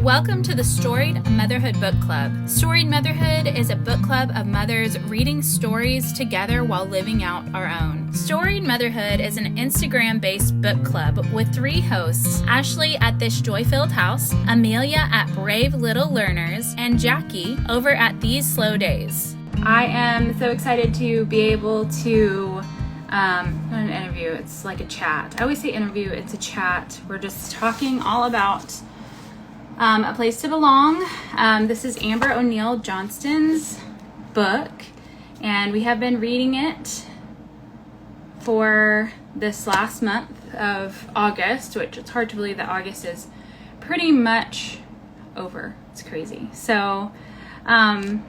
Welcome to the Storied Motherhood Book Club. Storied Motherhood is a book club of mothers reading stories together while living out our own. Storied Motherhood is an Instagram-based book club with 3 hosts, Ashley at This Joy-Filled House, Amelia at Brave Little Learners, and Jacki over at These Slow Days. I am so excited to be able to not an interview, it's like a chat. I always say interview, it's a chat. We're just talking all about A Place to Belong. This is Amber O'Neal Johnston's book, and we have been reading it for this last month of August, which it's hard to believe that August is pretty much over. It's crazy. So, hi,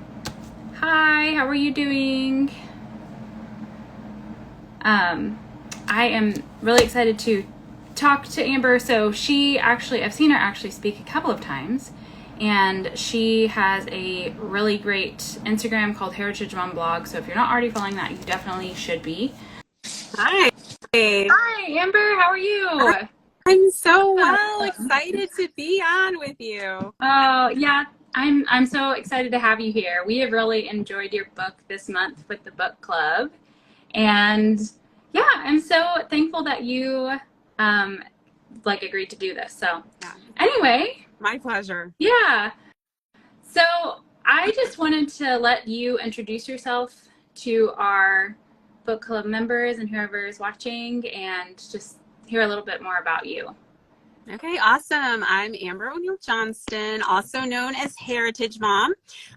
how are you doing? I am really excited to talk to Amber. So I've seen her actually speak a couple of times, and she has a really great Instagram called Heritage Mom Blog. So if you're not already following that, you definitely should be. Hi. Hi, Amber. How are you? I'm so well. Excited to be on with you. Oh, yeah. I'm so excited to have you here. We have really enjoyed your book this month with the book club. And yeah, I'm so thankful that you agreed to do this. So anyway, my pleasure. Yeah. So I just wanted to let you introduce yourself to our book club members and whoever is watching, and just hear a little bit more about you. Okay, awesome. I'm Amber O'Neal Johnston, also known as Heritage Mom.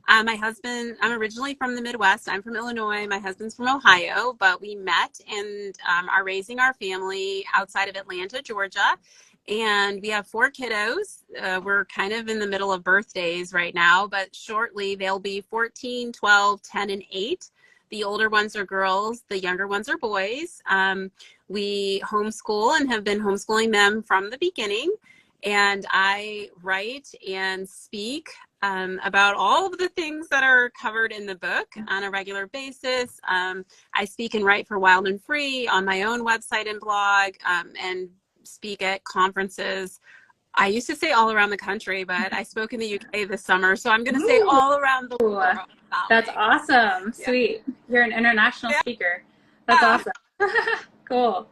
My husband, I'm originally from the Midwest. I'm from Illinois. My husband's from Ohio, but we met and are raising our family outside of Atlanta, Georgia. And we have 4 kiddos. We're kind of in the middle of birthdays right now, but shortly they'll be 14, 12, 10, and 8. The older ones are girls. The younger ones are boys. We homeschool and have been homeschooling them from the beginning. And I write and speak about all of the things that are covered in the book on a regular basis. I speak and write for Wild and Free on my own website and blog, and speak at conferences. I used to say all around the country, but I spoke in the UK this summer, so I'm going to say all around the world. That's awesome. Yeah. Sweet. You're an international speaker. That's awesome. Cool.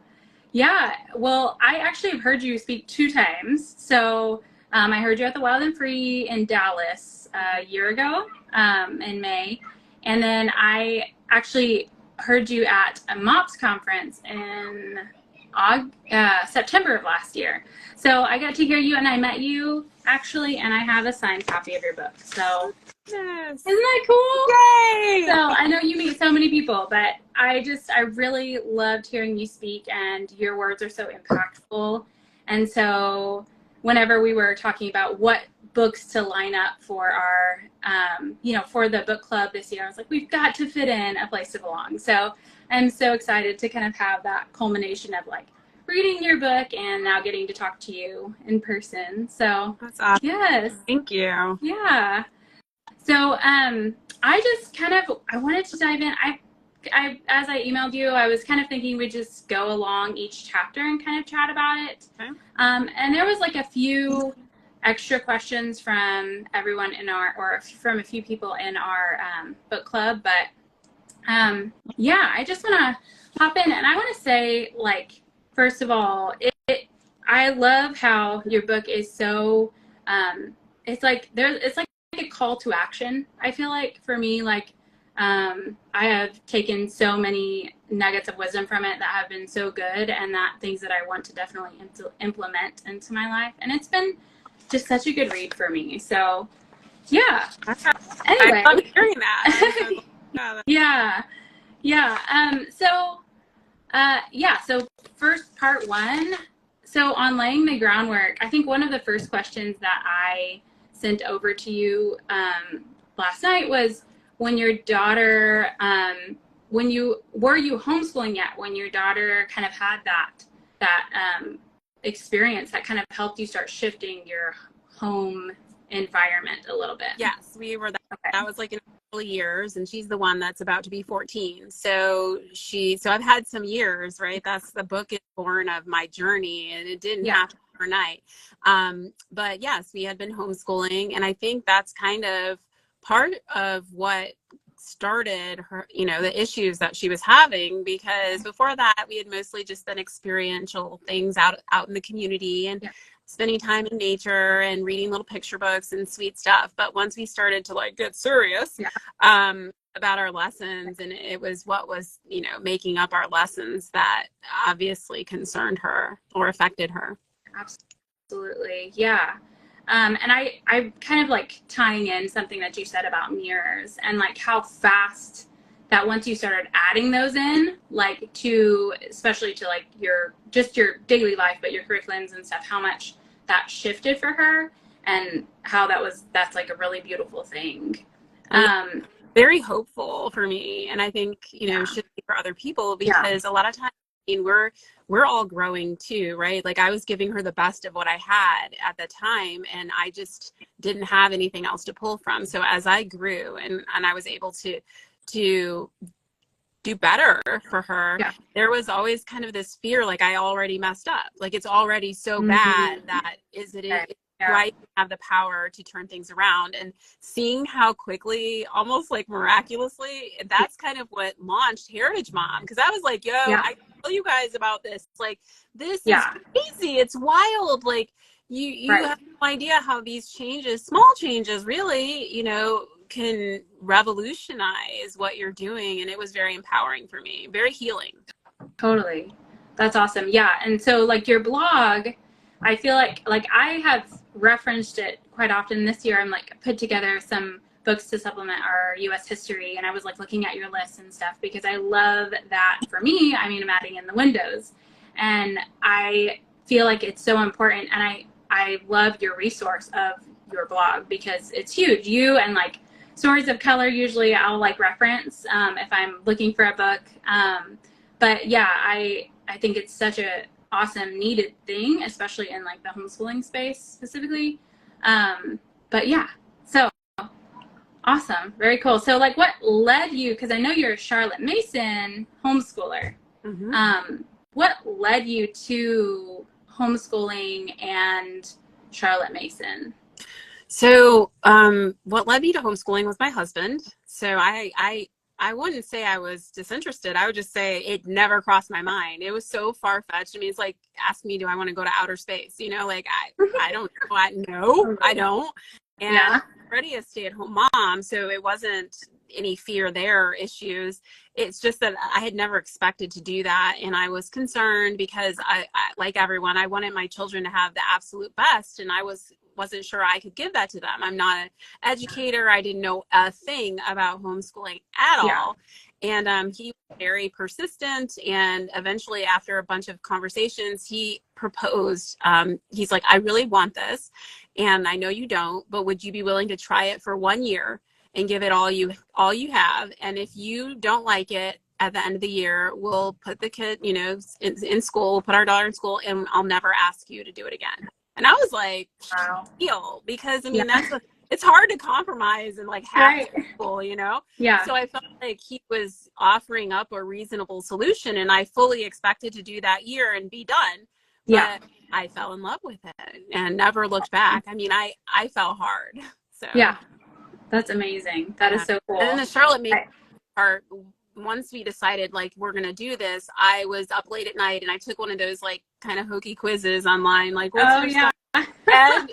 Yeah. Well, I actually have heard you speak 2 times. So I heard you at the Wild and Free in Dallas a year ago in May. And then I actually heard you at a MOPS conference in September of last year. So I got to hear you, and I met you actually, and I have a signed copy of your book. So yes. Isn't that cool? Yay! So I know you meet so many people, but I really loved hearing you speak, and your words are so impactful. And so whenever we were talking about what books to line up for our, for the book club this year, I was like, we've got to fit in A Place to Belong. So I'm so excited to kind of have that culmination of like reading your book and now getting to talk to you in person. So that's awesome. Yes. Thank you. Yeah. So I wanted to dive in. As I emailed you, I was kind of thinking we'd just go along each chapter and kind of chat about it. Okay. And there was like a few extra questions from everyone from a few people in our book club. But I just want to hop in, and I want to say, like, first of all, I love how your book is so, it's like a call to action. I feel like for me, like, I have taken so many nuggets of wisdom from it that have been so good, and that things that I want to definitely implement into my life. And it's been just such a good read for me. So yeah. Anyway. I love hearing that. So first, part 1. So on laying the groundwork, I think one of the first questions that I sent over to you last night was, when your daughter, were you homeschooling yet when your daughter kind of had that experience that kind of helped you start shifting your home environment a little bit? Yes, we were. That was like in early years, and she's the one that's about to be 14. So I've had some years, right? The book is born of my journey, and it didn't have to overnight. But yes, we had been homeschooling, and I think that's kind of part of what started her, the issues that she was having, because before that we had mostly just been experiential things out in the community and spending time in nature and reading little picture books and sweet stuff. But once we started to like get serious about our lessons, and it was what was, making up our lessons that obviously concerned her or affected her. Absolutely. Yeah. And I kind of like tying in something that you said about mirrors and like how fast that once you started adding those in, like to, especially to like your daily life, but your curriculums and stuff, how much that shifted for her and how that's like a really beautiful thing. Very hopeful for me. And I think, should be for other people, because a lot of times, we're all growing too, right? Like I was giving her the best of what I had at the time, and I just didn't have anything else to pull from. So as I grew and I was able to do better for her, there was always kind of this fear, like I already messed up. Like it's already so bad that do I have the power to turn things around? And seeing how quickly, almost like miraculously, that's kind of what launched Heritage Mom. Because I was like, I tell you guys about this. Like, this is crazy. It's wild. Like, you have no idea how these changes, small changes, really, can revolutionize what you're doing. And it was very empowering for me, very healing. Totally. That's awesome. Yeah. And so, like, your blog, I feel like I have referenced it quite often. This year I'm like put together some books to supplement our US history, and I was like looking at your list and stuff because I love that. For me, I mean, I'm adding in the windows, and I feel like it's so important, and I love your resource of your blog because it's huge. You and like Stories of Color, usually I'll like reference if I'm looking for a book, but yeah, I think it's such a awesome needed thing, especially in like the homeschooling space specifically. But yeah, so awesome. Very cool. So like what led you, because I know you're a Charlotte Mason homeschooler. What led you to homeschooling and Charlotte Mason? So what led me to homeschooling was my husband. So I wouldn't say I was disinterested. I would just say it never crossed my mind. It was so far-fetched. I mean, it's like, ask me, do I want to go to outer space? Like, I don't know. I don't. And I'm already a stay-at-home mom, so it wasn't any fear there or issues. It's just that I had never expected to do that. And I was concerned because I like everyone, I wanted my children to have the absolute best. And I wasn't sure I could give that to them. I'm not an educator. I didn't know a thing about homeschooling at all. And he was very persistent. And eventually, after a bunch of conversations, he proposed. He's like, I really want this. And I know you don't, but would you be willing to try it for 1 year and give it all you have? And if you don't like it, at the end of the year, we'll put the kid, in school, we'll put our daughter in school, and I'll never ask you to do it again. And I was like, wow. Because I mean, it's hard to compromise and like have school, So I felt like he was offering up a reasonable solution, and I fully expected to do that year and be done. But I fell in love with it and never looked back. I mean, I fell hard. So that's amazing. That is so cool. And then the Charlotte Mason part, once we decided like we're gonna do this, I was up late at night and I took one of those like kind of hokey quizzes online, like what's your stuff? And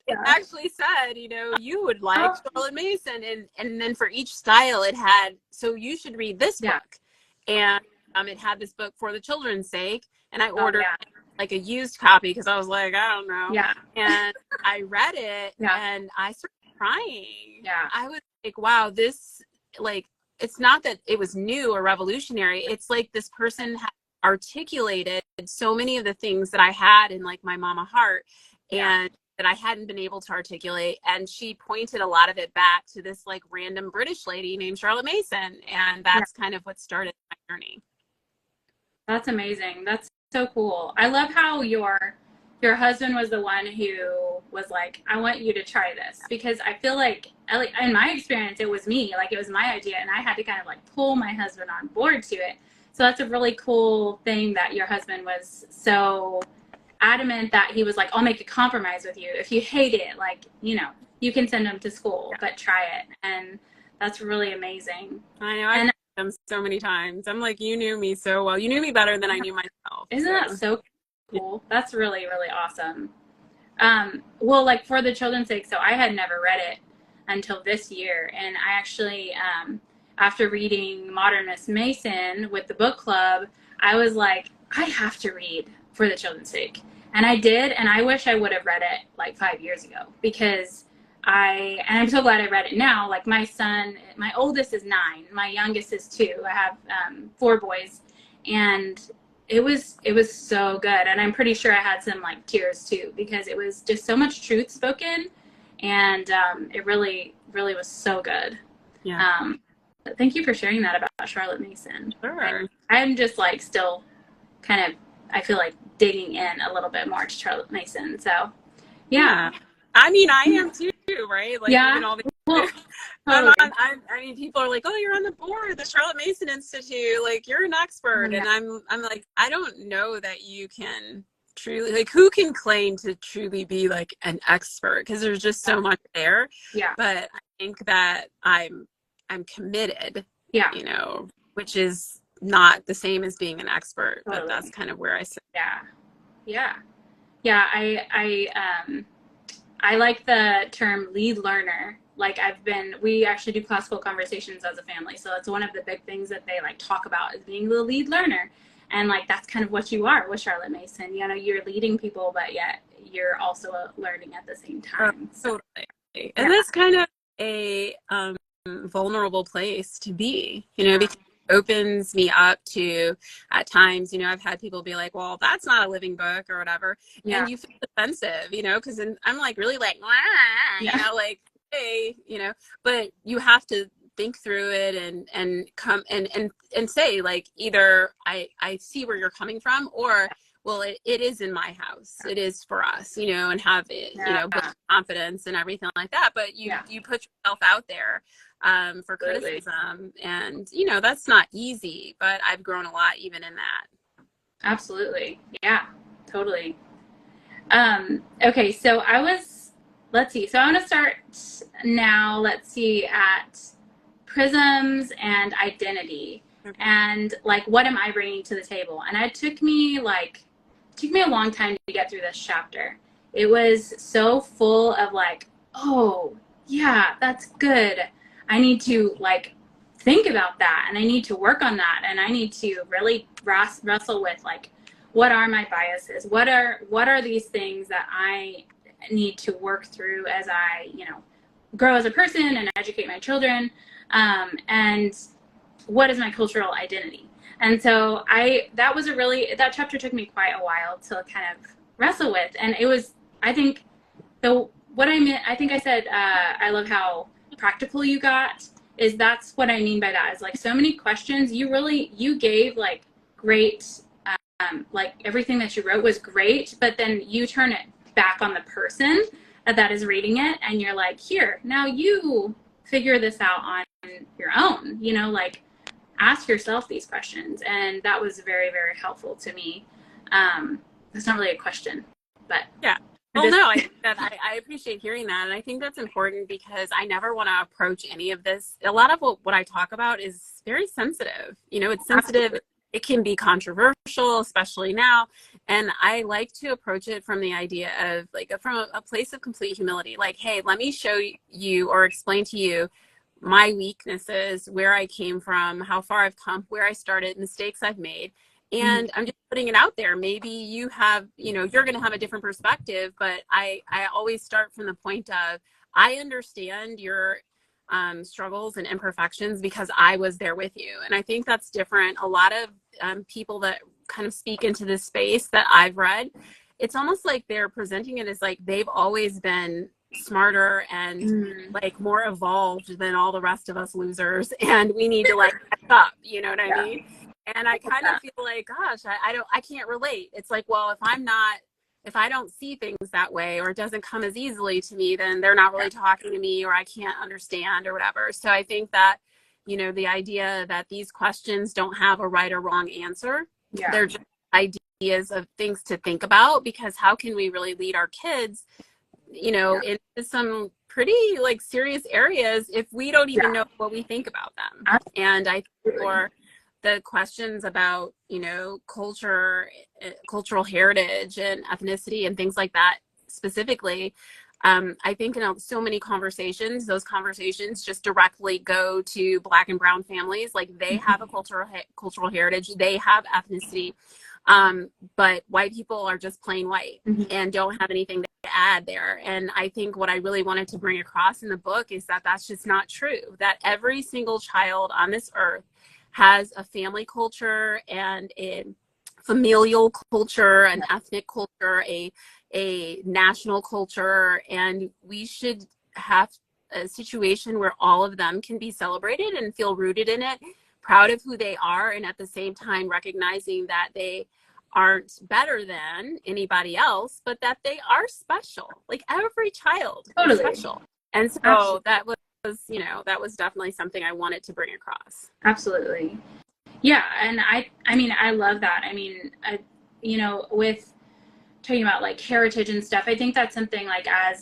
it actually said, you would like Charlotte Mason, and then for each style it had, so you should read this book, and it had this book for the children's sake, and I ordered like a used copy because I was like, I don't know, and I read it and I started crying. I was like, wow, this, like, it's not that it was new or revolutionary. It's like this person had articulated so many of the things that I had in like my mama heart and that I hadn't been able to articulate. And she pointed a lot of it back to this like random British lady named Charlotte Mason. And that's kind of what started my journey. That's amazing. That's so cool. I love how your husband was the one who was like, I want you to try this, because I feel like in my experience, it was me, like it was my idea, and I had to kind of like pull my husband on board to it. So that's a really cool thing that your husband was so adamant that he was like, I'll make a compromise with you. If you hate it, like, you know, you can send him to school, but try it. And that's really amazing. I know. I've met him so many times. I'm like, you knew me so well. You knew me better than I knew myself. Isn't that so cool? Yeah. That's really, really awesome. Well, like for the children's sake, so I had never read it until this year. And I actually, after reading Modern Miss Mason with the book club, I was like, I have to read For the Children's Sake. And I did, and I wish I would have read it like 5 years ago, because I'm so glad I read it now. Like my son, my oldest is 9, my youngest is 2. I have 4 boys, and it was so good. And I'm pretty sure I had some like tears too, because it was just so much truth spoken, and it really, really was so good. Yeah. Thank you for sharing that about Charlotte Mason. Sure. I'm just like still kind of, I feel like digging in a little bit more to Charlotte Mason. So, yeah. I mean, I am too, right? Like, yeah. even all the, well, totally. I mean, people are like, oh, you're on the board of the Charlotte Mason Institute. Like, you're an expert. Yeah. And I'm like, I don't know that you can truly, like, who can claim to truly be like an expert? Because there's just so much there. Yeah. But I think that I'm committed. Yeah. You know, which is not the same as being an expert, but that's kind of where I sit. Yeah. Yeah. Yeah. I like the term lead learner. Like we actually do classical conversations as a family. So that's one of the big things that they like talk about, is being the lead learner. And like, that's kind of what you are with Charlotte Mason. You know, you're leading people, but yet you're also learning at the same time. Totally. And that's kind of a vulnerable place to be, you know, because it opens me up to, at times, you know, I've had people be like, well, that's not a living book or whatever. Yeah. And you feel defensive, you know, because I'm like really like, you know, like, hey, you know, but you have to think through it and come and say, like, either I see where you're coming from, or, well, it is in my house. It is for us, you know, and have it, you know, build confidence and everything like that. But you put yourself out there for criticism, and, you know, that's not easy, but I've grown a lot even in that. Absolutely. Yeah, totally. Okay. So let's see. So I want to start now, let's see, at prisms and identity. Okay. And like, what am I bringing to the table? And it took me a long time to get through this chapter. It was so full of like, oh yeah, that's good. I need to like think about that, and I need to work on that, and I need to really wrestle with like, what are my biases? What are these things that I need to work through as I, you know, grow as a person and educate my children, and what is my cultural identity? And so that chapter took me quite a while to kind of wrestle with. And it was, I think I said, I love how practical you got, is that's what I mean by that, is like so many questions. You gave like great, like everything that you wrote was great, but then you turn it back on the person that is reading it, and you're like, here, now you figure this out on your own, you know, like ask yourself these questions. And that was very, very helpful to me. It's not really a question, but yeah. Well, no, I appreciate hearing that. And I think that's important, because I never want to approach any of this. A lot of what I talk about is very sensitive. You know, it's sensitive. Absolutely. It can be controversial, especially now. And I like to approach it from the idea of like, from a place of complete humility. Like, hey, let me show you or explain to you my weaknesses, where I came from, how far I've come, where I started, mistakes I've made. And I'm just putting it out there. Maybe you have, you know, you're going to have a different perspective, but I always start from the point of, I understand your struggles and imperfections because I was there with you. And I think that's different. A lot of people that kind of speak into this space that I've read, it's almost like they're presenting it as like they've always been smarter and like more evolved than all the rest of us losers, and we need to like catch up, you know what I mean? And I kind of feel like, gosh, I can't relate. It's like, well, if I don't see things that way, or it doesn't come as easily to me, then they're not really talking to me, or I can't understand or whatever. So I think that, you know, the idea that these questions don't have a right or wrong answer, they're just ideas ideas of things to think about, because how can we really lead our kids, into some pretty like serious areas if we don't even know what we think about them? And I think for the questions about, culture, cultural heritage and ethnicity and things like that specifically, I think in so many conversations, those conversations just directly go to Black and brown families. Like, they have a cultural heritage, they have ethnicity, but white people are just plain white and don't have anything to add there. And I think what I really wanted to bring across in the book is that that's just not true, that every single child on this earth has a family culture and a familial culture, an ethnic culture, a national culture, and we should have a situation where all of them can be celebrated and feel rooted in it, proud of who they are, and at the same time recognizing that they aren't better than anybody else, but that they are special. Like, every child is special. And so that was, that was definitely something I wanted to bring across. Absolutely. Yeah. And I mean, I love that. I mean, with talking about like heritage and stuff, I think that's something like I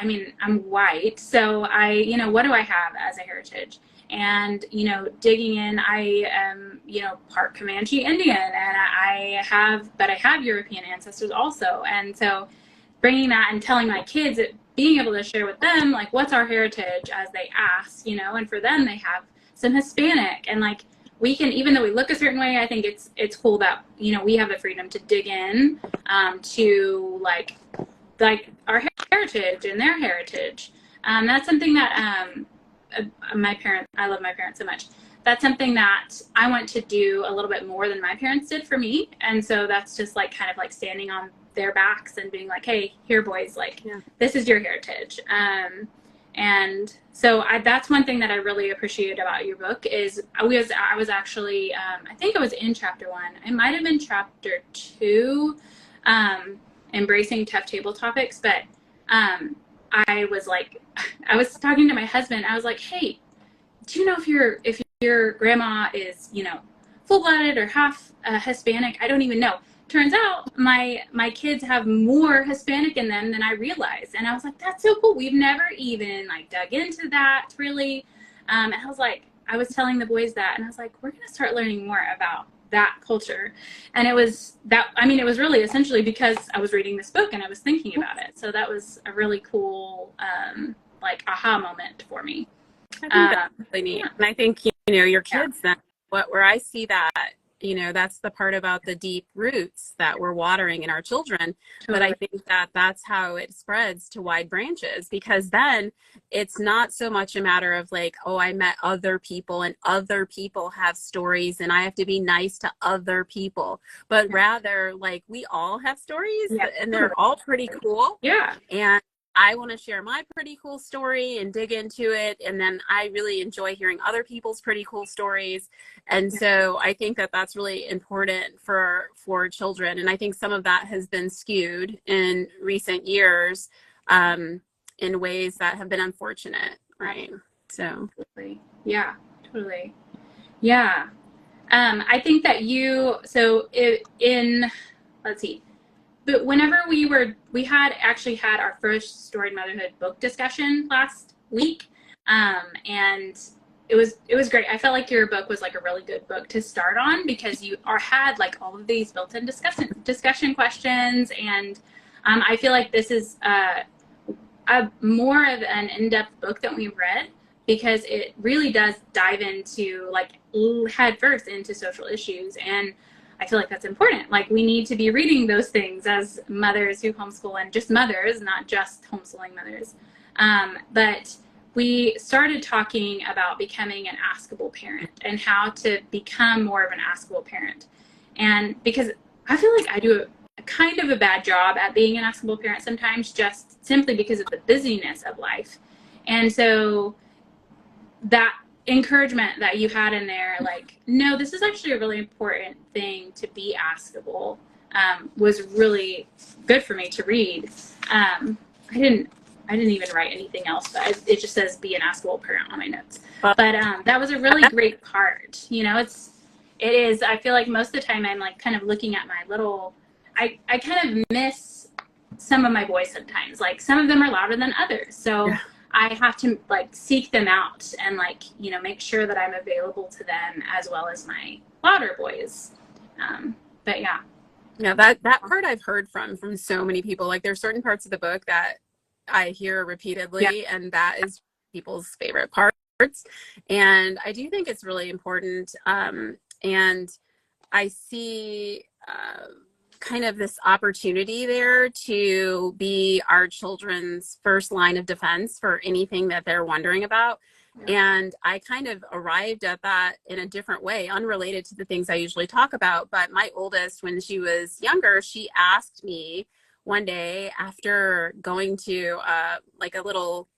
mean, I'm white, so what do I have as a heritage? And, digging in, I am, part Comanche Indian, and I have European ancestors also. And so bringing that and telling my kids, being able to share with them, like, what's our heritage as they ask, and for them, they have some Hispanic, and like, we can, even though we look a certain way, I think it's cool that, we have the freedom to dig in to like our heritage and their heritage. That's something that I love my parents so much. That's something that I want to do a little bit more than my parents did for me. And so that's just like kind of like standing on their backs and being like, hey, here, boys, like, this is your heritage. And so that's one thing that I really appreciate about your book is I was actually, I think I was in chapter 1. I might have been chapter 2, embracing tough table topics. But I was talking to my husband. I was like, hey, do you know if your grandma is, full-blooded or half Hispanic? I don't even know. Turns out my kids have more Hispanic in them than I realized. And I was like, that's so cool. We've never even like dug into that really. And I was telling the boys that, and I was like, we're going to start learning more about that culture. And it was really essentially because I was reading this book and I was thinking about it. So that was a really cool, like, aha moment for me. I think that's really neat. And I think, your kids, then where I see that, that's the part about the deep roots that we're watering in our children. Totally. But I think that that's how it spreads to wide branches, because then it's not so much a matter of like, oh, I met other people and other people have stories and I have to be nice to other people, but rather like we all have stories and they're all pretty cool. Yeah. And I want to share my pretty cool story and dig into it. And then I really enjoy hearing other people's pretty cool stories. And so I think that that's really important for children. And I think some of that has been skewed in recent years in ways that have been unfortunate. Right. So. Totally. Yeah, totally. Yeah. I think that let's see. But whenever we had our first Storied Motherhood book discussion last week, and it was great. I felt like your book was like a really good book to start on because you had like all of these built-in discussion questions, and I feel like this is a more of an in-depth book that we've read because it really does dive into like head first into social issues. And I feel like that's important. Like, we need to be reading those things as mothers who homeschool, and just mothers, not just homeschooling mothers. But we started talking about becoming an askable parent and how to become more of an askable parent. And because I feel like I do a kind of a bad job at being an askable parent sometimes, just simply because of the busyness of life. And so that encouragement that you had in there, like, no, this is actually a really important thing to be askable, was really good for me to read. I didn't even write anything else, but it just says be an askable parent on my notes. But that was a really great part. it is. I feel like most of the time I'm like kind of looking at my little, I kind of miss some of my boys sometimes. Like some of them are louder than others. So yeah. I have to like seek them out and like, you know, make sure that I'm available to them as well as my louder boys. But yeah. Yeah, that part I've heard from so many people. Like there's certain parts of the book that I hear repeatedly, yeah. and that is people's favorite parts. And I do think it's really important. And I see kind of this opportunity there to be our children's first line of defense for anything that they're wondering about. Yeah. And I kind of arrived at that in a different way, unrelated to the things I usually talk about. But my oldest, when she was younger, she asked me one day after going to like a little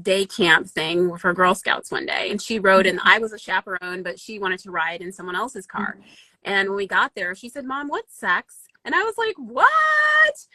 day camp thing for Girl Scouts one day, and she rode, and I was a chaperone, but she wanted to ride in someone else's car. And when we got there, she said, "Mom, what's sex?" And I was like, "What?"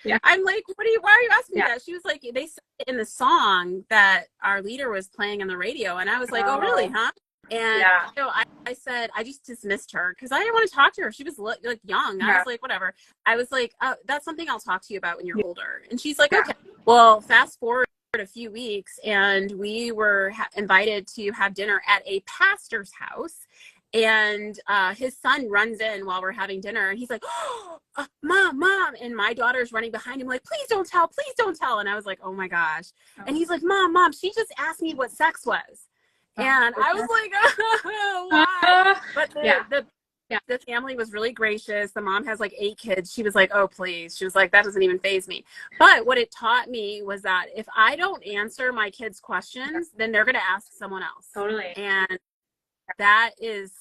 Yeah. I'm like, why are you asking me that? She was like, they said it in the song that our leader was playing on the radio. And I was like, oh really, huh? And yeah. So I said, I just dismissed her because I didn't want to talk to her. She was like young. I was like, whatever. I was like, oh, that's something I'll talk to you about when you're older. And she's like, okay. Well, fast forward a few weeks, and we were invited to have dinner at a pastor's house. And his son runs in while we're having dinner, and he's like, oh, mom. And my daughter's running behind him like, please don't tell. And I was like, oh my gosh. Oh. And he's like, mom, she just asked me what sex was. And I was like, oh, why? But the family was really gracious. The mom has like 8 kids. She was like, oh, please. She was like, that doesn't even faze me. But what it taught me was that if I don't answer my kids' questions, then they're going to ask someone else. Totally. And that is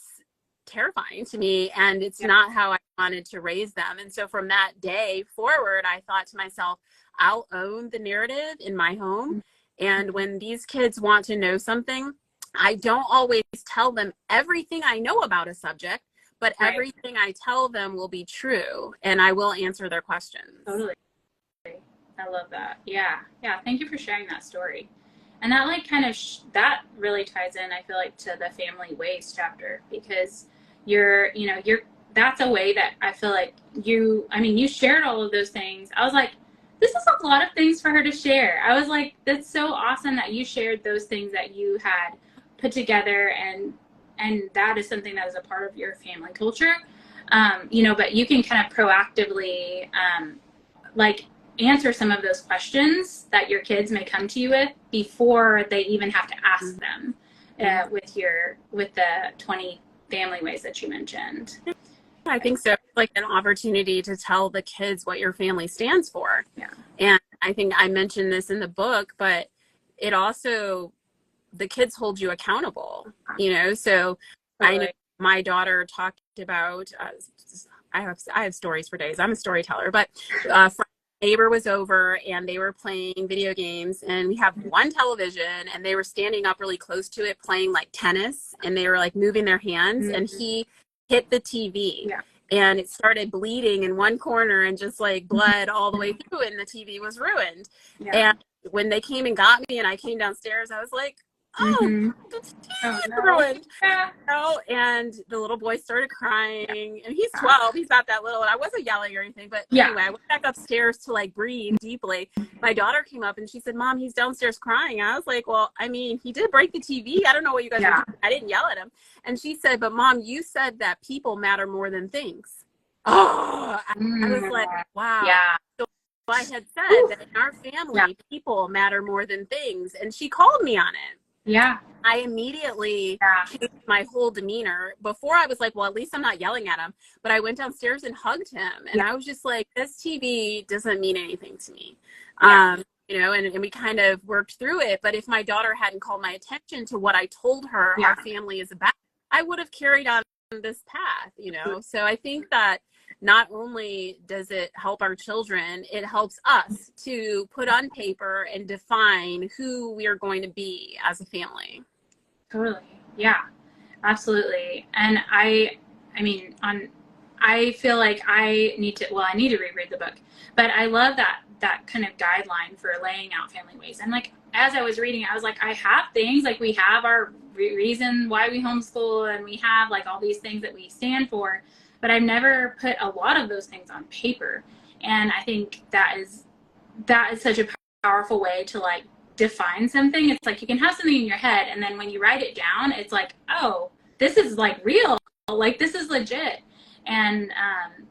terrifying to me, and it's not how I wanted to raise them. And so from that day forward, I thought to myself, I'll own the narrative in my home. And when these kids want to know something, I don't always tell them everything I know about a subject, but everything I tell them will be true, and I will answer their questions. Totally. I love that. Yeah. Thank you for sharing that story. And that like kind of that really ties in, I feel like, to the family ways chapter, because that's a way that I feel like you shared all of those things. I was like, this is a lot of things for her to share. I was like, that's so awesome that you shared those things that you had put together, and that is something that is a part of your family culture. But you can kind of proactively like answer some of those questions that your kids may come to you with before they even have to ask them with the 20 family ways that you mentioned. I think so. It's like an opportunity to tell the kids what your family stands for. Yeah. And I think I mentioned this in the book, but it also, the kids hold you accountable, so totally. I know my daughter talked about, I have stories for days. I'm a storyteller, but neighbor was over and they were playing video games, and we have one television, and they were standing up really close to it playing like tennis, and they were like moving their hands, and he hit the TV and it started bleeding in one corner and just like bled all the way through, and the TV was ruined. And when they came and got me and I came downstairs, I was like, the TV is ruined. And the little boy started crying, and he's 12. He's not that little, and I wasn't yelling or anything, but anyway, I went back upstairs to like breathe deeply. My daughter came up and she said, Mom, he's downstairs crying. I was like, well, I mean, he did break the TV. I don't know what you guys are doing. I didn't yell at him. And she said, but Mom, you said that people matter more than things. I was like, wow. So I had said that in our family, people matter more than things, and she called me on it. I immediately changed my whole demeanor. Before I was like, well, at least I'm not yelling at him. But I went downstairs and hugged him. And I was just like, this TV doesn't mean anything to me. And we kind of worked through it. But if my daughter hadn't called my attention to what I told her our family is about, I would have carried on this path, So I think that not only does it help our children, it helps us to put on paper and define who we are going to be as a family. Totally. Yeah, absolutely. And I feel like I need to reread the book, but I love that kind of guideline for laying out family ways. And like, as I was reading, I was like, I have things, like we have our reason why we homeschool, and we have like all these things that we stand for, but I've never put a lot of those things on paper. And I think that is such a powerful way to like define something. It's like you can have something in your head, and then when you write it down, it's like, oh, this is like real, like this is legit. And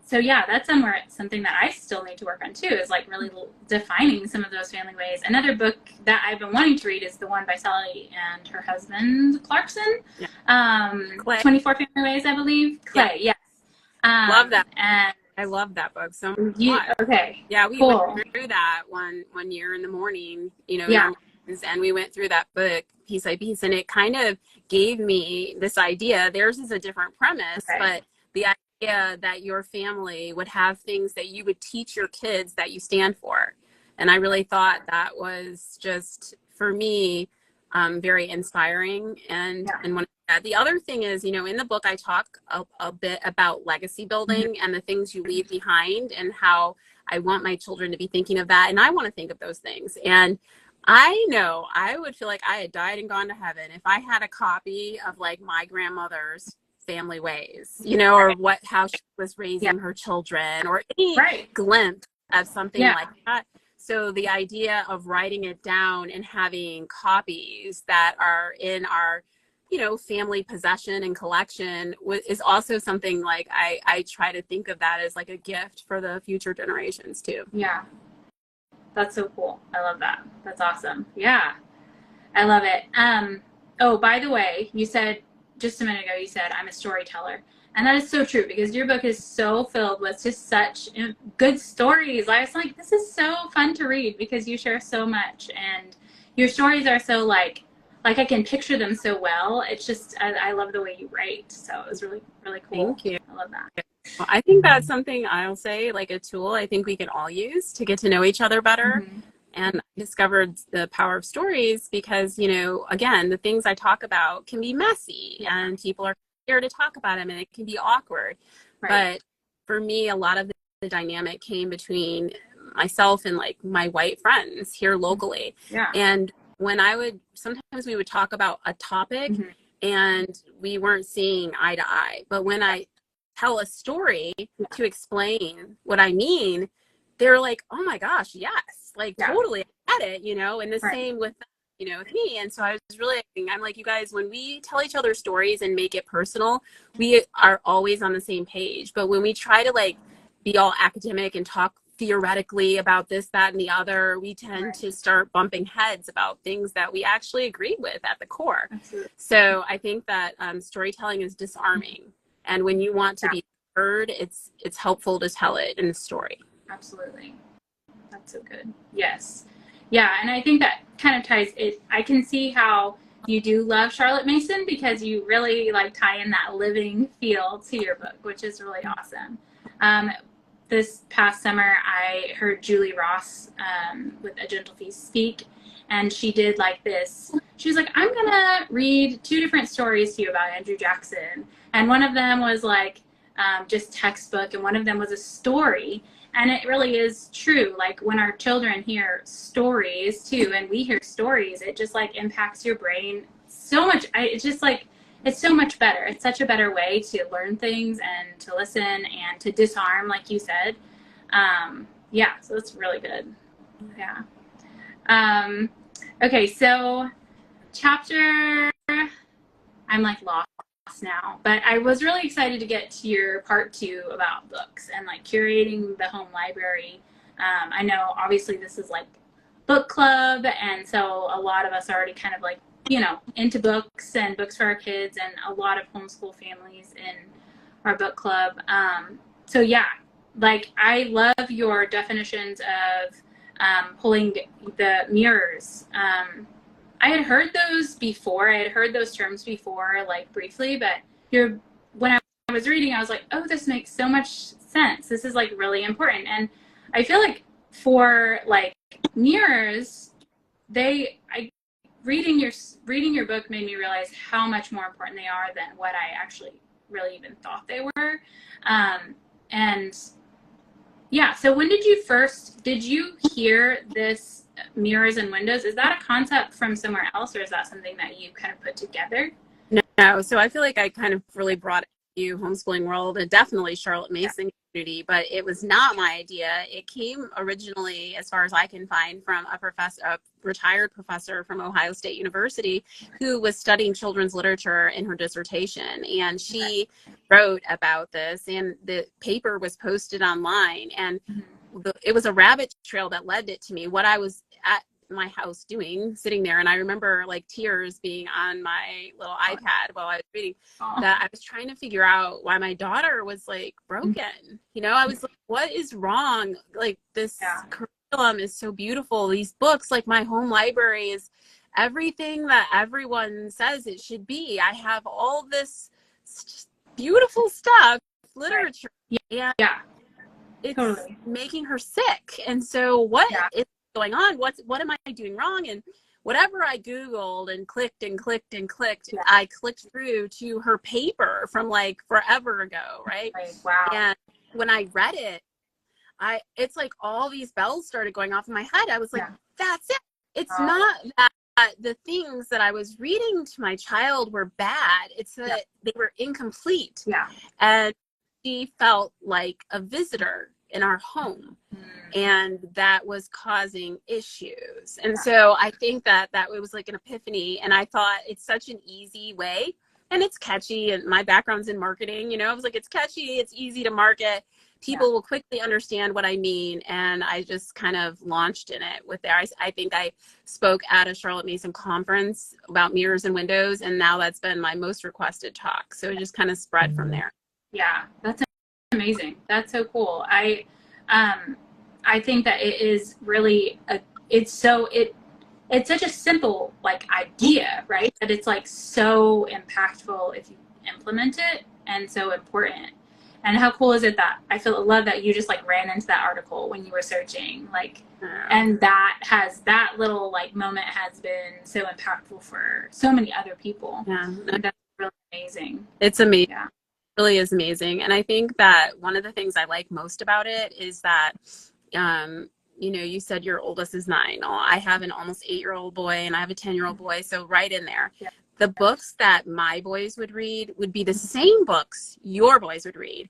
so yeah, that's something that I still need to work on too, is like really defining some of those family ways. Another book that I've been wanting to read is the one by Sally and her husband Clarkson, 24 Family Ways, I believe. Clay, yes. Love that. And I love that book so much. Okay. Yeah, we went through that one year in the morning, you know, yeah. And we went through that book piece by piece, and it kind of gave me this idea. Theirs is a different premise, but the idea that your family would have things that you would teach your kids that you stand for. And I really thought that was just, for me, very inspiring. And the other thing is, you know, in the book, I talk a bit about legacy building and the things you leave behind, and how I want my children to be thinking of that. And I want to think of those things. And I know I would feel like I had died and gone to heaven if I had a copy of like my grandmother's family ways, you know, or how she was raising her children, or any glimpse of something like that. So the idea of writing it down and having copies that are in our, you know, family possession and collection is also something like I try to think of that as like a gift for the future generations too. Yeah. That's so cool. I love that. That's awesome. Yeah. I love it. Oh, by the way, you said just a minute ago, you said I'm a storyteller. And that is so true, because your book is so filled with just such good stories. I was like, this is so fun to read, because you share so much, and your stories are so like I can picture them so well. It's just, I love the way you write. So it was really, really cool. Thank you. I love that. Well, I think that's something I'll say, like a tool I think we can all use to get to know each other better. Mm-hmm. And I discovered the power of stories because, you know, again, the things I talk about can be messy and people are scared to talk about them, and it can be awkward. But for me, a lot of the dynamic came between myself and like my white friends here locally. Yeah. And when sometimes we would talk about a topic and we weren't seeing eye to eye. But when I tell a story to explain what I mean, they're like, oh my gosh, yes, like totally, I get it, you know, and the same with, you know, with me. And so I was really, I'm like, you guys, when we tell each other stories and make it personal, we are always on the same page. But when we try to like be all academic and talk theoretically about this, that, and the other, we tend to start bumping heads about things that we actually agree with at the core. Absolutely. So I think that storytelling is disarming. And when you want to be heard, it's helpful to tell it in a story. Absolutely. That's so good. Yes. Yeah. And I think that kind of ties it. I can see how you do love Charlotte Mason, because you really like tie in that living feel to your book, which is really awesome. This past summer, I heard Julie Ross with A Gentle Feast speak, and she did like this. She was like, I'm going to read 2 different stories to you about Andrew Jackson. And one of them was like just textbook, and one of them was a story. And it really is true. Like when our children hear stories too, and we hear stories, it just like impacts your brain so much. It's just like, it's so much better. It's such a better way to learn things and to listen and to disarm, like you said. Yeah, so it's really good. Yeah. Okay, so chapter, I'm like lost now, but I was really excited to get to your part 2 about books and like curating the home library. I know obviously this is like book club, and so a lot of us are already kind of like, you know, into books and books for our kids, and a lot of homeschool families in our book club. So yeah, like I love your definitions of pulling the mirrors. I had heard those before. I had heard those terms before, like briefly, but when I was reading, I was like, oh, this makes so much sense. This is like really important. And I feel like for like mirrors, reading your book made me realize how much more important they are than what I actually really even thought they were. And Yeah. So when did you hear this mirrors and windows? Is that a concept from somewhere else, or is that something that you kind of put together? No, so I feel like I kind of really brought it to homeschooling world and definitely Charlotte Mason community, but it was not my idea. It came originally, as far as I can find, from a retired professor from Ohio State University who was studying children's literature in her dissertation. And she wrote about this, and the paper was posted online, and it was a rabbit trail that led it to me. What I was at my house doing, sitting there, and I remember like tears being on my little iPad while I was reading, that I was trying to figure out why my daughter was like broken. You know, I was like, what is wrong? Like, this curriculum is so beautiful. These books, like my home library, is everything that everyone says it should be. I have all this beautiful stuff, literature, and it's making her sick. And so what is going on? What am I doing wrong? And whatever I Googled and clicked, I clicked through to her paper from like forever ago, right? Wow. And when I read it, it's like all these bells started going off in my head. I was like, that's it. It's not that the things that I was reading to my child were bad. It's that they were incomplete. Yeah. And she felt like a visitor in our home, and that was causing issues. And so I think that it was like an epiphany, and I thought it's such an easy way, and it's catchy, and my background's in marketing, you know, I was like, it's catchy, it's easy to market, people will quickly understand what I mean. And I just kind of launched in it with there. I think I spoke at a Charlotte Mason conference about mirrors and windows, and now that's been my most requested talk. So it just kind of spread from there. Yeah, that's amazing. That's so cool. I think that it is really it's such a simple like idea, right? That it's like so impactful if you implement it, and so important. And how cool is it that love that you just like ran into that article when you were searching, like, and that little like moment has been so impactful for so many other people. Yeah, that's really amazing. It's amazing. Yeah. Really is amazing. And I think that one of the things I like most about it is that, you know, you said your oldest is 9. Oh, I have an almost 8-year-old boy, and I have a 10-year-old boy. So right in there, the books that my boys would read would be the same books your boys would read.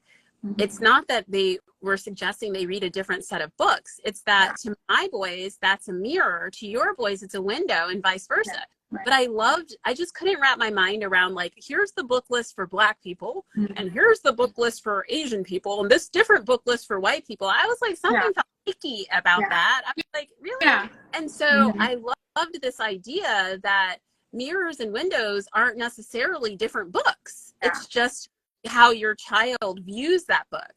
It's not that they were suggesting they read a different set of books. It's that to my boys, that's a mirror. To your boys, it's a window, and vice versa. But I just couldn't wrap my mind around, like, here's the book list for Black people, and here's the book list for Asian people, and this different book list for white people. I was like, something felt icky about that. I was like, really? Yeah. And so I loved this idea that mirrors and windows aren't necessarily different books. It's just how your child views that book.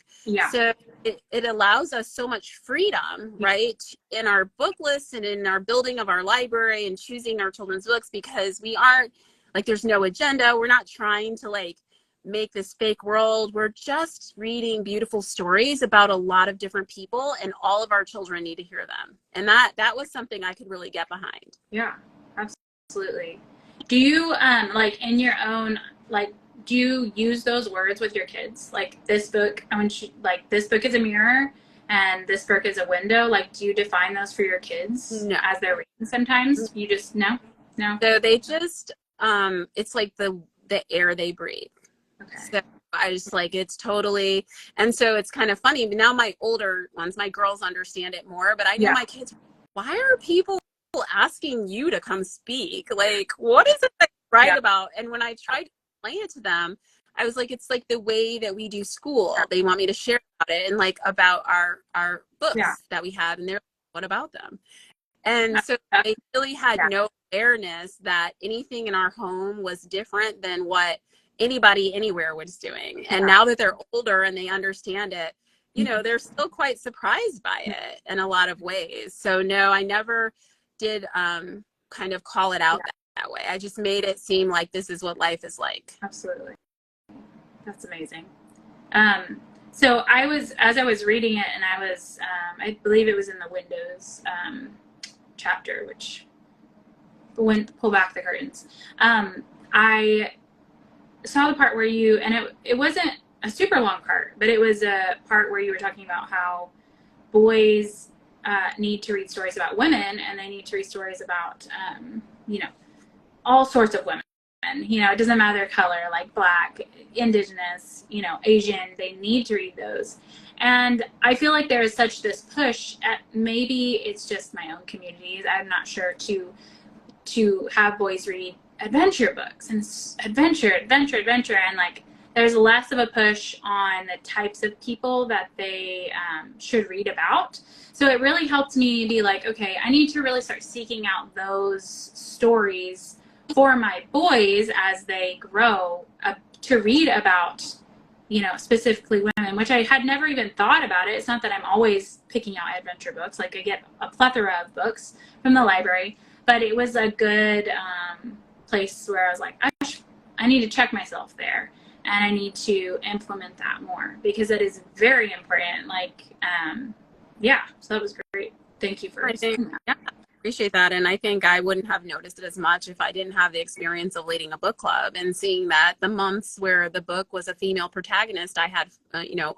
So it allows us so much freedom, right, in our book lists and in our building of our library and choosing our children's books, because we aren't like, there's no agenda. We're not trying to like make this fake world. We're just reading beautiful stories about a lot of different people, and all of our children need to hear them. And that was something I could really get behind. Yeah, absolutely. Do you like in your own, like, do you use those words with your kids? Like, this book, this book is a mirror and this book is a window. Like, do you define those for your kids as they're reading sometimes? You just, no? So they just, it's like the air they breathe. Okay. So I just like, it's totally, and so it's kind of funny. Now my older ones, my girls understand it more, but I know my kids, why are people asking you to come speak? Like, what is it that you write about? And when I tried to explain it to them, I was like, it's like the way that we do school. They want me to share about it, and like about our books that we have, and they're like, what about them? And so they really had no awareness that anything in our home was different than what anybody anywhere was doing. And now that they're older and they understand it, you know, they're still quite surprised by it in a lot of ways. So no, I never did kind of call it out that way. I just made it seem like this is what life is like. Absolutely. That's amazing. So as I was reading it, and I believe it was in the Windows chapter, which pull back the curtains. I saw the part where it wasn't a super long part, but it was a part where you were talking about how boys need to read stories about women, and they need to read stories about, all sorts of women. It doesn't matter their color, like Black, Indigenous, Asian, they need to read those. And I feel like there is such this push at, maybe it's just my own communities, I'm not sure, to have boys read adventure books and adventure. And like, there's less of a push on the types of people that they should read about. So it really helped me be like, okay, I need to really start seeking out those stories for my boys as they grow to read about, specifically women, which I had never even thought about it. It's not that I'm always picking out adventure books. Like, I get a plethora of books from the library, but it was a good place where I was like, I need to check myself there, and I need to implement that more, because it is very important. Like, so that was great. Thank you for saying that. Yeah, appreciate that. And I think I wouldn't have noticed it as much if I didn't have the experience of leading a book club and seeing that the months where the book was a female protagonist, I had,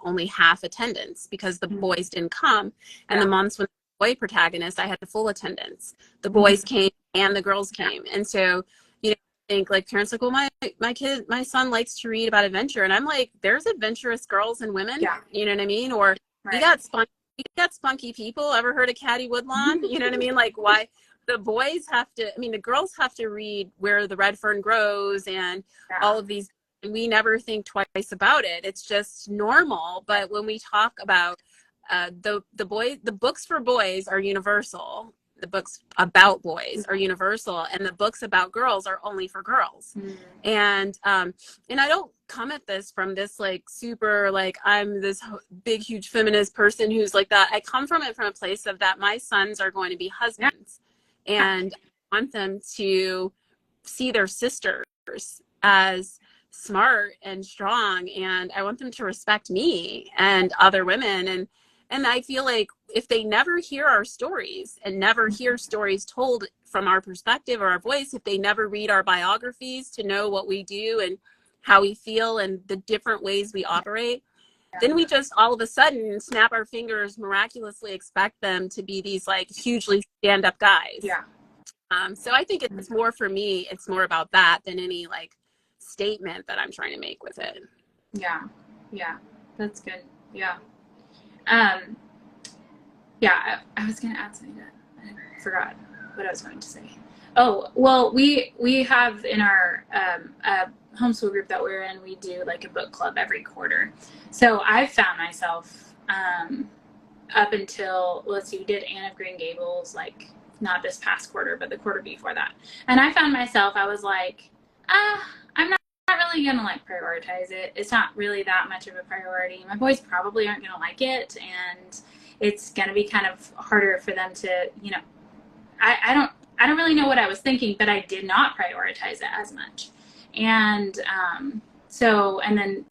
only half attendance because the boys didn't come. And the months when the boy protagonist, I had full attendance. The boys came and the girls came. And so, I think like parents like, well, my son likes to read about adventure. And I'm like, there's adventurous girls and women, you know what I mean? Or you got spunky people. Ever heard of Caddy Woodlawn? You know what I mean? Like, why the boys have to, the girls have to read Where the Red Fern Grows and all of these. And we never think twice about it. It's just normal. But when we talk about the books for boys are universal. The books about boys are universal, and the books about girls are only for girls. And I don't come at this from this like super like I'm this big huge feminist person who's like that. I come from it from a place of that my sons are going to be husbands, and I want them to see their sisters as smart and strong, and I want them to respect me and other women. And I feel like if they never hear our stories and never hear stories told from our perspective or our voice, if they never read our biographies to know what we do and how we feel and the different ways we operate, then we just all of a sudden snap our fingers, miraculously expect them to be these like hugely stand-up guys. So I think it's more, for me, it's more about that than any like statement that I'm trying to make with it. Yeah, that's good. I was going to add something I forgot what I was going to say. Oh, well, we have in our homeschool group that we're in, we do like a book club every quarter. So I've found myself up until, we did Anne of Green Gables, like not this past quarter, but the quarter before that. And I found myself, I was like, I'm not really going to like prioritize it. It's not really that much of a priority. My boys probably aren't going to like it, and it's going to be kind of harder for them to, I don't really know what I was thinking, but I did not prioritize it as much. And and then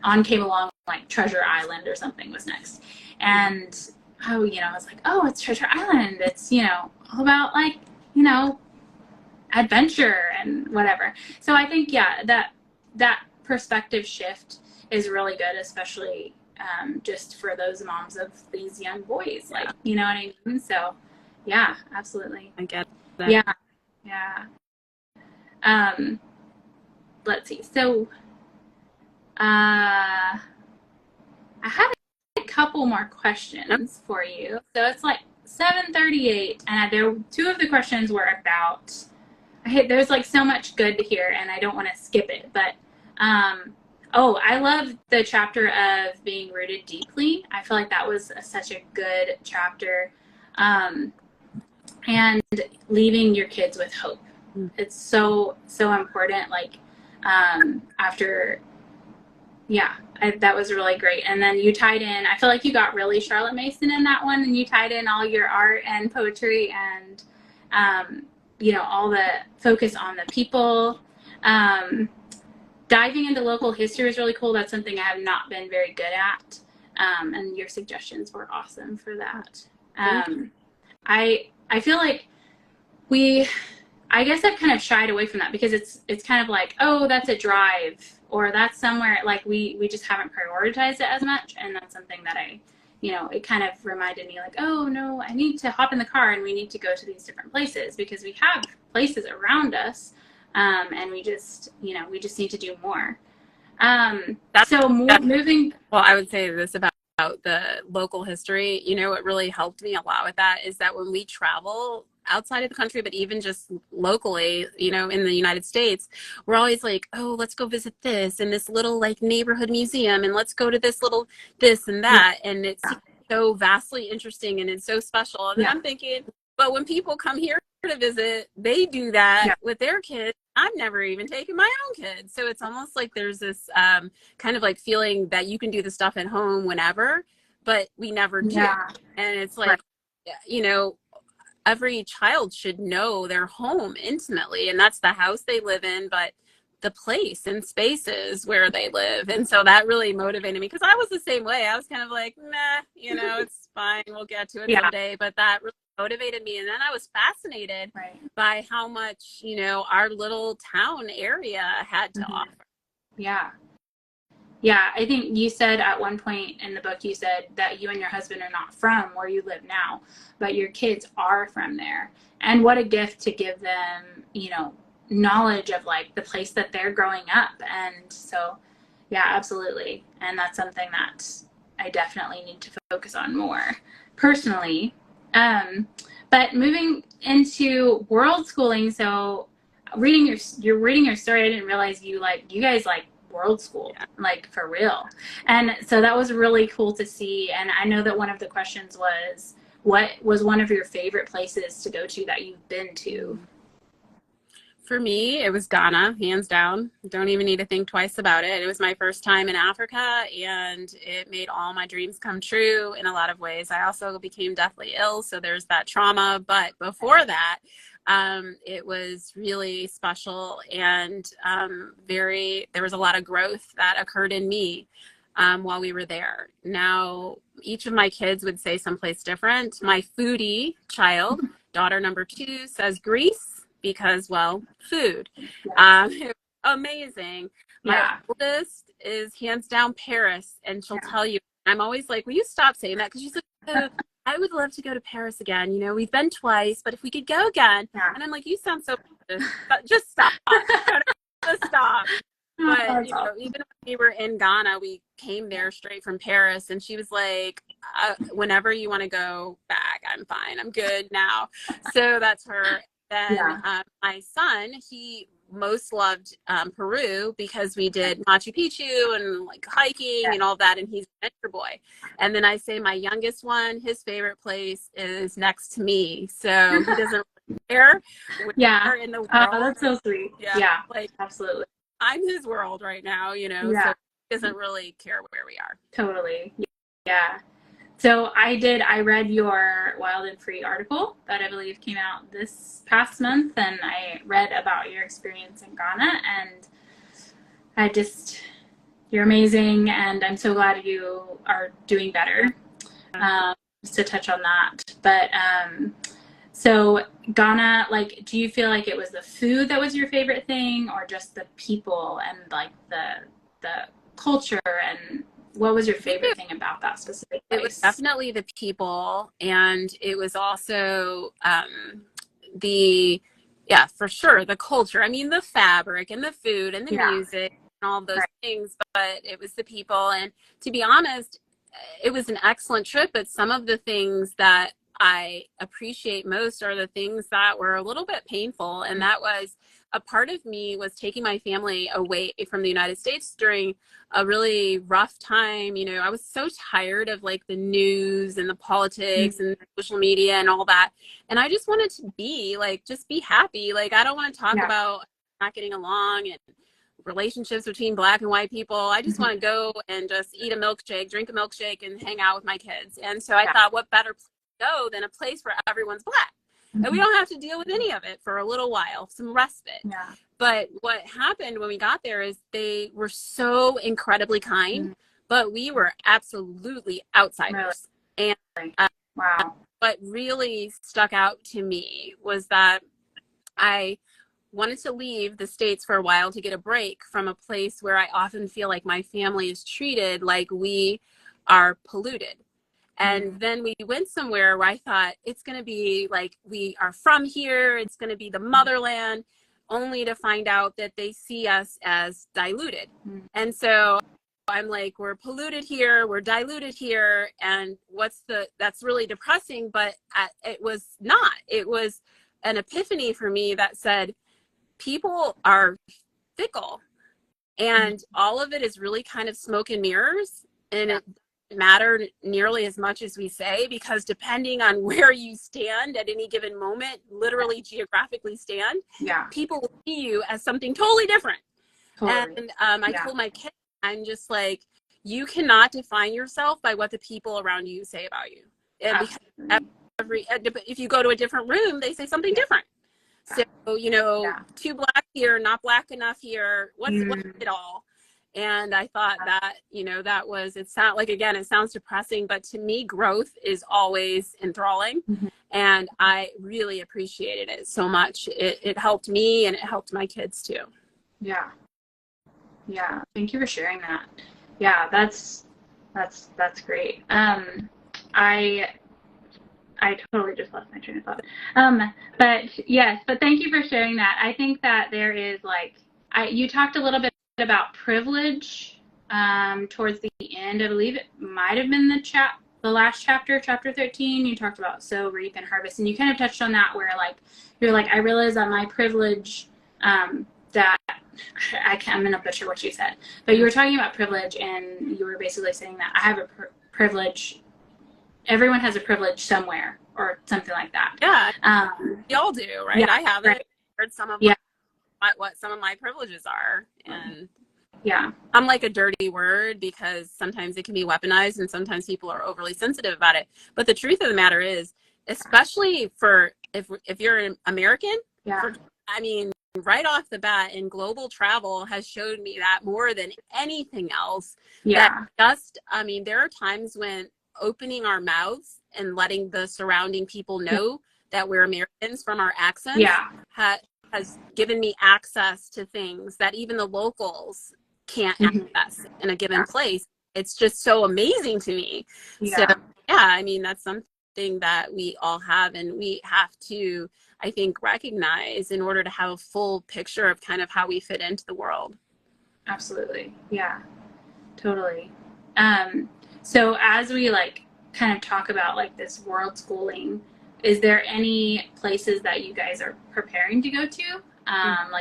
on came along like Treasure Island or something was next. And I was like, oh, it's Treasure Island. It's, all about like, adventure and whatever. So I think, that perspective shift is really good, especially just for those moms of these young boys, like, you know what I mean? So yeah, absolutely. I get that. Let's see. So I have a couple more questions for you. So it's like 7:38, and two of the questions were about, there's like so much good to hear, and I don't want to skip it, but I love the chapter of being rooted deeply. I feel like that was such a good chapter. And leaving your kids with hope. It's so important. Like, that was really great. And then you tied in, I feel like you got really Charlotte Mason in that one, and you tied in all your art and poetry and, all the focus on the people. Diving into local history was really cool. That's something I have not been very good at. And your suggestions were awesome for that. I feel like I guess I've kind of shied away from that because it's kind of like, oh, that's a drive, or that's somewhere like we just haven't prioritized it as much. And that's something that I you know, it kind of reminded me like, oh no, I need to hop in the car and we need to go to these different places because we have places around us. And we just, you know, we just need to do more. Moving. Well, I would say this about the local history. You know, what really helped me a lot with that is that when we travel outside of the country, but even just locally, you know, in the United States, we're always like, oh, let's go visit this and this little like neighborhood museum, and let's go to this little this and that. And it's so vastly interesting and it's so special. And then I'm thinking, but when people come here to visit, they do that with their kids. I've never even taken my own kids. So it's almost like there's this kind of like feeling that you can do the stuff at home whenever, but we never do. And it's like, you know, every child should know their home intimately, and that's the house they live in, but the place and spaces where they live. And so that really motivated me, because I was the same way. I was kind of like, nah, you know, it's fine, we'll get to it someday. But that really motivated me. And then I was fascinated by how much, you know, our little town area had to offer. Yeah, I think you said at one point in the book, you said that you and your husband are not from where you live now, but your kids are from there. And what a gift to give them, you know, knowledge of like the place that they're growing up. And so, yeah, absolutely. And that's something that I definitely need to focus on more personally. But moving into world schooling, so you're reading your story, I didn't realize you guys world school, like for real. And so that was really cool to see. And I know that one of the questions was, what was one of your favorite places to go to that you've been to? For me, it was Ghana, hands down. Don't even need to think twice about it. It was my first time in Africa, and it made all my dreams come true in a lot of ways. I also became deathly ill, so there's that trauma. But before that, it was really special, and there was a lot of growth that occurred in me while we were there. Now, each of my kids would say someplace different. My foodie child, daughter number 2, says Greece, because, well, food. Amazing. My oldest is hands down Paris, and she'll tell you, I'm always like, will you stop saying that? Because she's like, I would love to go to Paris again. You know, we've been twice, but if we could go again. And I'm like, you sound so just stop. Just stop. But, you know, even when we were in Ghana, we came there straight from Paris, and she was like, whenever you want to go back, I'm fine. I'm good now. So that's her. Then my son, he most loved Peru, because we did Machu Picchu and like hiking and all that, and he's an adventure boy. And then I say my youngest one, his favorite place is next to me, so he doesn't really care where in the world. Oh, that's so sweet. Yeah, like absolutely. I'm his world right now, you know, so he doesn't really care where we are. Totally. Yeah. So I read your Wild and Free article that I believe came out this past month, and I read about your experience in Ghana, and you're amazing, and I'm so glad you are doing better. Just to touch on that. But so Ghana, like, do you feel like it was the food that was your favorite thing, or just the people and like the culture, and what was your favorite thing about that specific place? It was definitely the people, and it was also for sure, the culture. I mean, the fabric and the food and the music and all those things, but it was the people. And to be honest, it was an excellent trip, but some of the things that I appreciate most are the things that were a little bit painful. And that was, a part of me was taking my family away from the United States during a really rough time. You know, I was so tired of like the news and the politics and social media and all that. And I just wanted to just be happy. Like, I don't want to talk about not getting along and relationships between Black and white people. I just want to go and just eat a milkshake, drink a milkshake, and hang out with my kids. And so I thought, what better place to go than a place where everyone's Black? And we don't have to deal with any of it for a little while, some respite. But what happened when we got there is they were so incredibly kind, but we were absolutely outsiders. And what really stuck out to me was that I wanted to leave the States for a while to get a break from a place where I often feel like my family is treated like we are polluted. And then we went somewhere where I thought it's going to be like, we are from here, it's going to be the motherland, only to find out that they see us as diluted. And so I'm like, we're polluted here, we're diluted here, and that's really depressing. But it was not. It was an epiphany for me that said, people are fickle, and all of it is really kind of smoke and mirrors, and it doesn't matter nearly as much as we say, because depending on where you stand at any given moment, literally geographically stand, people will see you as something totally different. And I told my kids, I'm just like, you cannot define yourself by what the people around you say about you. And because if you go to a different room, they say something different. So, too black here, not black enough here. What's it all? And I thought that, that was, it sounds depressing, but to me, growth is always enthralling. And I really appreciated it so much. It helped me, and it helped my kids too. Yeah. Thank you for sharing that. Yeah, that's great. I totally just lost my train of thought. But thank you for sharing that. I think that there is you talked a little bit about privilege towards the end. I believe it might have been the last chapter 13. You talked about sow, reap, and harvest, and you kind of touched on that where you're like, I realize that my privilege that I'm gonna butcher what you said, but you were talking about privilege, and you were basically saying that I have a privilege. Everyone has a privilege somewhere, or something like that. Yeah, we all do, right? Yeah, I haven't heard some of what some of my privileges are, and I'm like a dirty word because sometimes it can be weaponized, and sometimes people are overly sensitive about it. But the truth of the matter is, especially for if you're an American, right off the bat, and global travel has showed me that more than anything else. That there are times when opening our mouths and letting the surrounding people know that we're Americans from our accents has given me access to things that even the locals can't access in a given place. It's just so amazing to me. So that's something that we all have, and we have to, I think, recognize in order to have a full picture of kind of how we fit into the world. Absolutely. Yeah, totally. So as we kind of talk about this world schooling, is there any places that you guys are preparing to go to,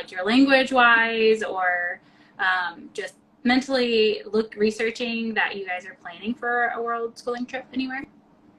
your language wise, or just mentally researching that you guys are planning for a world schooling trip anywhere?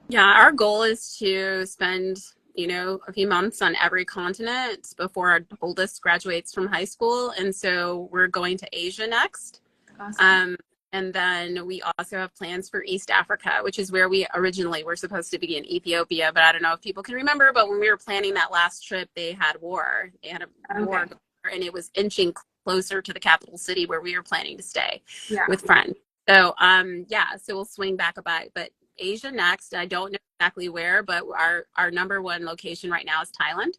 Yeah, our goal is to spend a few months on every continent before our oldest graduates from high school, and so we're going to Asia next. Awesome. And then we also have plans for East Africa, which is where we originally were supposed to be, in Ethiopia. But I don't know if people can remember, but when we were planning that last trip, they had war. They had a war, and it was inching closer to the capital city where we were planning to stay with friends. So, so we'll swing back about. But Asia next. I don't know exactly where, but our number one location right now is Thailand.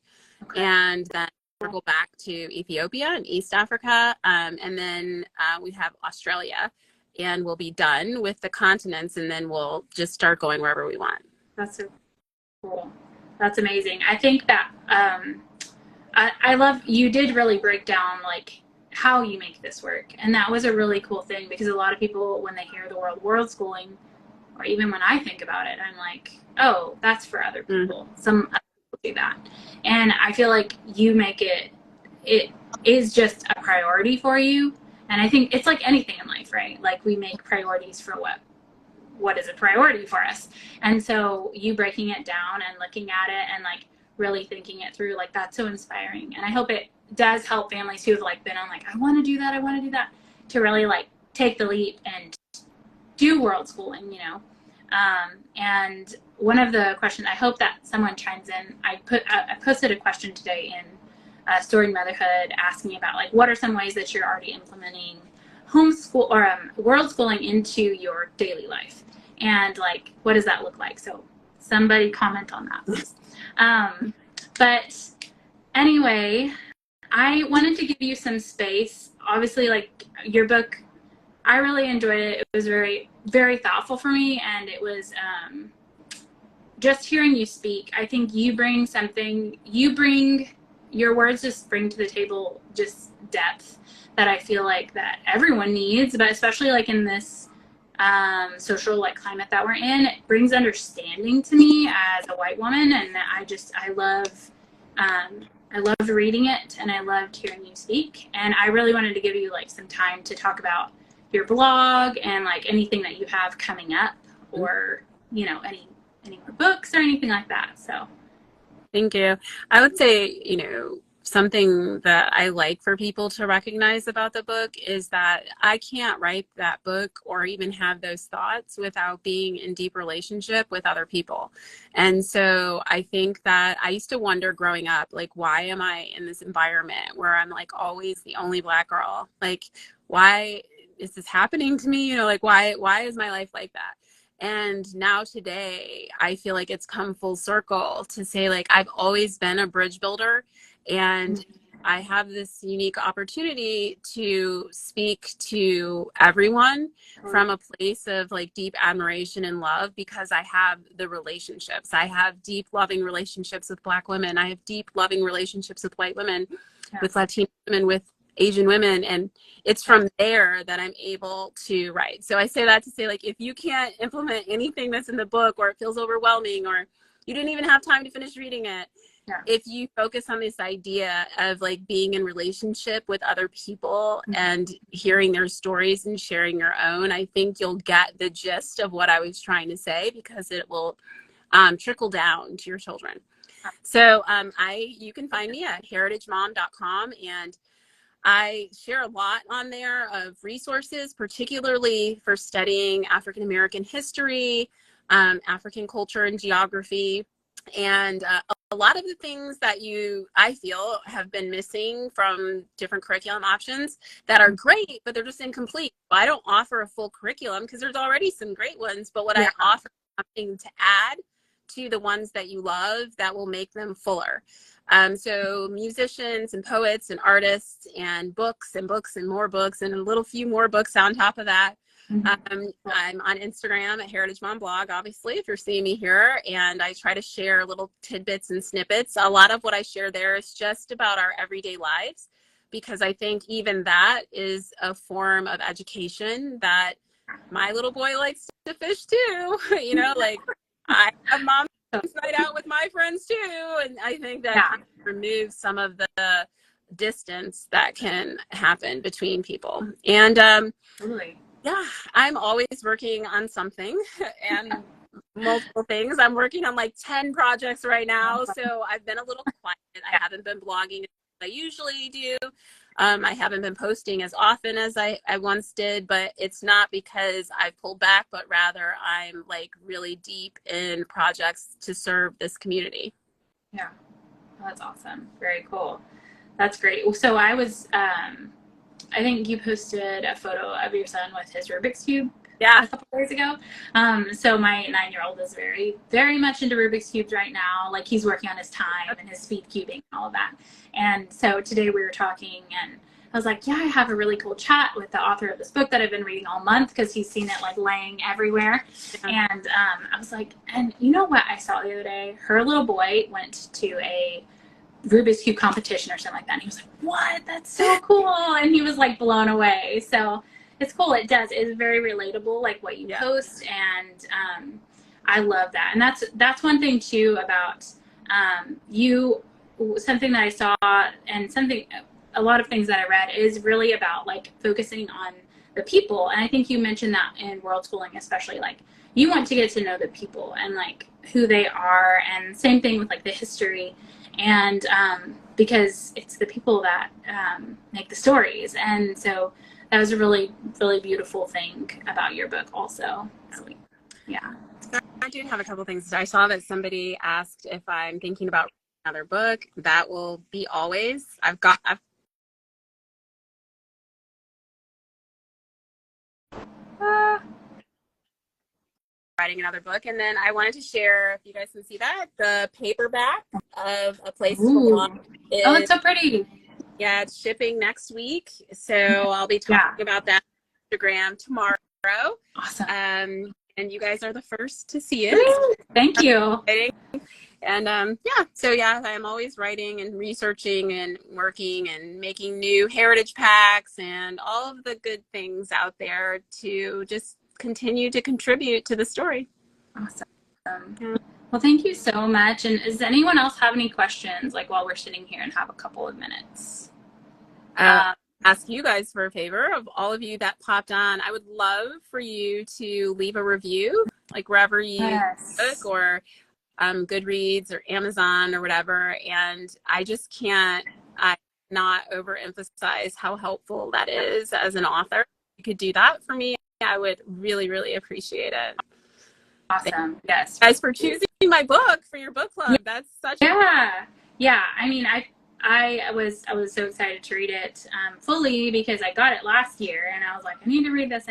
And then we'll go back to Ethiopia and East Africa. And then we have Australia. And we'll be done with the continents, and then we'll just start going wherever we want. That's so cool. That's amazing. I think that I love, you did really break down how you make this work. And that was a really cool thing, because a lot of people, when they hear the word world schooling, or even when I think about it, I'm like, oh, that's for other people. Some other people do that. And I feel like you make it is just a priority for you. And I think it's like anything in life, right? We make priorities for what is a priority for us. And so you breaking it down and looking at it and really thinking it through, that's so inspiring. And I hope it does help families who have been on I want to do that, to really take the leap and do world schooling, And one of the questions, I hope that someone chimes in. I posted a question today in Storied Motherhood, asking about what are some ways that you're already implementing homeschool or world schooling into your daily life, and what does that look like? So somebody comment on that, please. But anyway, I wanted to give you some space. Obviously, your book, I really enjoyed it. It was very very thoughtful for me, and it was just hearing you speak. I think you bring your words just bring to the table just depth that I feel like that everyone needs, but especially like in this social like climate that we're in, it brings understanding to me as a white woman. And I loved reading it, and I loved hearing you speak. And I really wanted to give you like some time to talk about your blog and like anything that you have coming up, or any more books or anything like that. So Thank you. I would say, something that I like for people to recognize about the book is that I can't write that book or even have those thoughts without being in deep relationship with other people. And so I think that I used to wonder growing up, like, why am I in this environment where I'm like always the only Black girl? Like, why is this happening to me? Like, why is my life like that? And now today, I feel like it's come full circle to say, like, I've always been a bridge builder, and I have this unique opportunity to speak to everyone from a place of like deep admiration and love, because I have the relationships. I have deep, loving relationships with Black women. I have deep, loving relationships with white women, with Latino women, with Asian women, and it's from there that I'm able to write. So I say that to say, like, if you can't implement anything that's in the book, or it feels overwhelming, or you didn't even have time to finish reading it, if you focus on this idea of like being in relationship with other people and hearing their stories and sharing your own, I think you'll get the gist of what I was trying to say, because it will trickle down to your children. So you can find me at heritagemom.com, and I share a lot on there of resources, particularly for studying African American history, African culture and geography, and a lot of the things that I feel have been missing from different curriculum options that are great, but they're just incomplete. I don't offer a full curriculum because there's already some great ones, but what I offer is something to add to the ones that you love that will make them fuller. So musicians and poets and artists and books and books and more books and a few more books on top of that. I'm on Instagram at Heritage Mom Blog, obviously, if you're seeing me here, and I try to share little tidbits and snippets. A lot of what I share there is just about our everyday lives, because I think even that is a form of education that my little boy likes to fish too. Like, I have mom's night out with my friends too, and I think that removes some of the distance that can happen between people. And yeah, I'm always working on something and multiple things. I'm working on like 10 projects right now, so I've been a little quiet. I haven't been blogging as I usually do. I haven't been posting as often as I once did, but it's not because I've pulled back, but rather I'm like really deep in projects to serve this community. Yeah, that's awesome. Very cool. That's great. So I think you posted a photo of your son with his Rubik's Cube a couple days ago. So my 9-year-old is very, very much into Rubik's Cubes right now. Like, he's working on his time and his speed cubing and all of that. And so today we were talking, and I was like, I have a really cool chat with the author of this book that I've been reading all month, because he's seen it like laying everywhere. And I was like, and you know what I saw the other day? Her little boy went to a Rubik's Cube competition or something like that. And he was like, what? That's so cool. And he was like blown away. So it's cool. It's very relatable, like what you post. And I love that. And that's one thing too about something that I saw, and a lot of things that I read is really about like focusing on the people. And I think you mentioned that in world schooling, especially, like, you want to get to know the people and like who they are, and same thing with like the history. And because it's the people that make the stories. And so that was a really, really beautiful thing about your book also. So, yeah. I do have a couple things. I saw that somebody asked if I'm thinking about another book. That will be always. I've writing another book. And then I wanted to share, if you guys can see that, the paperback of A Place to Belong. Oh, it's so pretty. Yeah, it's shipping next week. So I'll be talking about that on Instagram tomorrow. Awesome. And you guys are the first to see it. Thank you. And I'm always writing and researching and working and making new heritage packs and all of the good things out there to just continue to contribute to the story. Awesome. Well, thank you so much. And does anyone else have any questions, like while we're sitting here and have a couple of minutes? Ask you guys for a favor. Of all of you that popped on, I would love for you to leave a review, like wherever you book, or Goodreads or Amazon or whatever. And I just can't not overemphasize how helpful that is as an author. If you could do that for me, I would really, really appreciate it. Awesome. Yes. Guys, for choosing my book for your book club. That's such yeah. I mean, I was so excited to read it fully because I got it last year and I was like, I need to read this.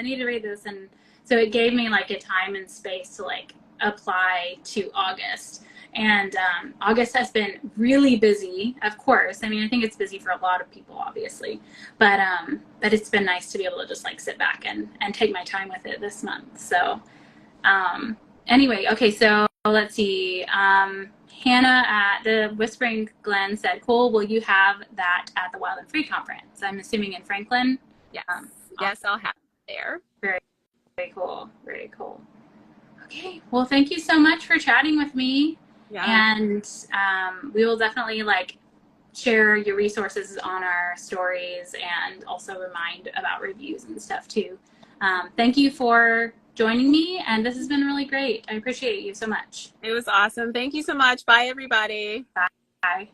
And so it gave me like a time and space to like apply to August. And August has been really busy, of course. I mean, I think it's busy for a lot of people, obviously. But it's been nice to be able to just like sit back and take my time with it this month. So anyway, okay, so let's see. Hannah at the Whispering Glen said, cool, will you have that at the Wild and Free conference? I'm assuming in Franklin? Yes. Yes, I'll have it there. Very, very cool. Very cool. Okay. Well, thank you so much for chatting with me. Yeah. And we will definitely like share your resources on our stories and also remind about reviews and stuff too. Thank you for joining me, and this has been really great. I appreciate you so much. It was awesome. Thank you so much. Bye, everybody. Bye.